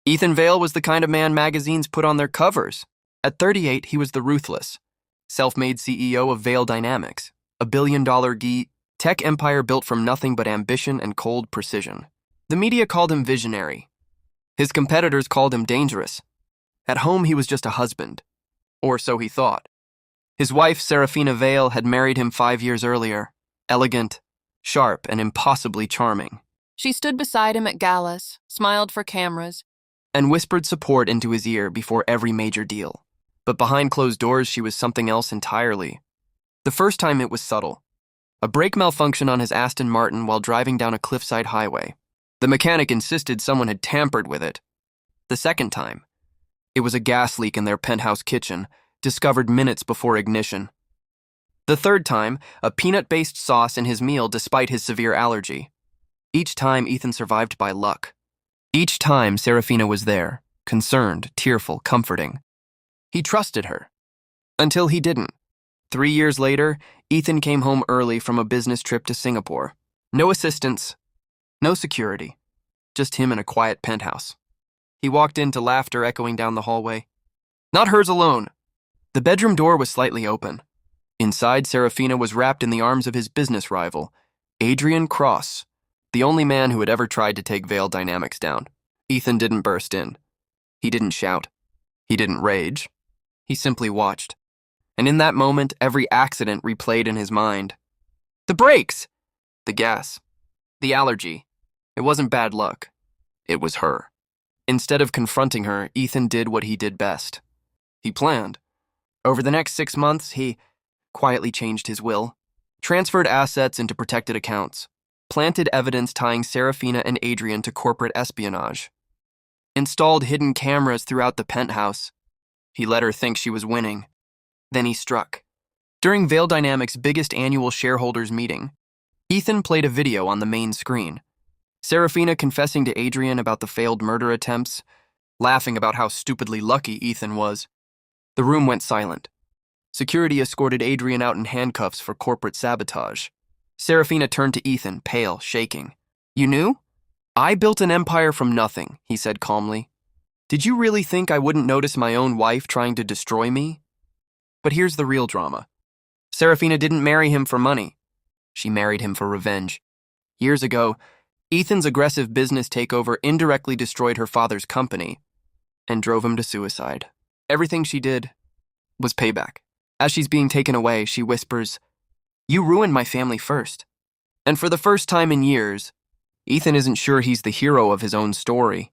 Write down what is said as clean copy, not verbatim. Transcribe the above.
Ethan Vale was the kind of man magazines put on their covers. At 38, he was the ruthless, self-made CEO of Vale Dynamics, a billion-dollar tech empire built from nothing but ambition and cold precision. The media called him visionary. His competitors called him dangerous. At home, he was just a husband. Or so he thought. His wife, Serafina Vale, had married him 5 years earlier, elegant, sharp, and impossibly charming. She stood beside him at galas, smiled for cameras, and whispered support into his ear before every major deal. But behind closed doors, she was something else entirely. The first time it was subtle. A brake malfunction on his Aston Martin while driving down a cliffside highway. The mechanic insisted someone had tampered with it. The second time, it was a gas leak in their penthouse kitchen, discovered minutes before ignition. The third time, a peanut-based sauce in his meal despite his severe allergy. Each time, Ethan survived by luck. Each time, Serafina was there, concerned, tearful, comforting. He trusted her. Until he didn't. 3 years later, Ethan came home early from a business trip to Singapore. No assistance, no security, just him in a quiet penthouse. He walked into laughter echoing down the hallway. Not hers alone. The bedroom door was slightly open. Inside, Serafina was wrapped in the arms of his business rival, Adrian Cross, the only man who had ever tried to take Vale Dynamics down. Ethan didn't burst in. He didn't shout. He didn't rage. He simply watched. And in that moment, every accident replayed in his mind. The brakes! The gas. The allergy. It wasn't bad luck. It was her. Instead of confronting her, Ethan did what he did best. He planned. Over the next 6 months, he quietly changed his will, transferred assets into protected accounts, planted evidence tying Serafina and Adrian to corporate espionage, installed hidden cameras throughout the penthouse. He let her think she was winning. Then he struck. During Vale Dynamics' biggest annual shareholders meeting, Ethan played a video on the main screen. Serafina confessing to Adrian about the failed murder attempts, laughing about how stupidly lucky Ethan was. The room went silent. Security escorted Adrian out in handcuffs for corporate sabotage. Serafina turned to Ethan, pale, shaking. You knew? I built an empire from nothing, he said calmly. Did you really think I wouldn't notice my own wife trying to destroy me? But here's the real drama. Serafina didn't marry him for money. She married him for revenge. Years ago, Ethan's aggressive business takeover indirectly destroyed her father's company and drove him to suicide. Everything she did was payback. As she's being taken away, she whispers, "You ruined my family first." And for the first time in years, Ethan isn't sure he's the hero of his own story.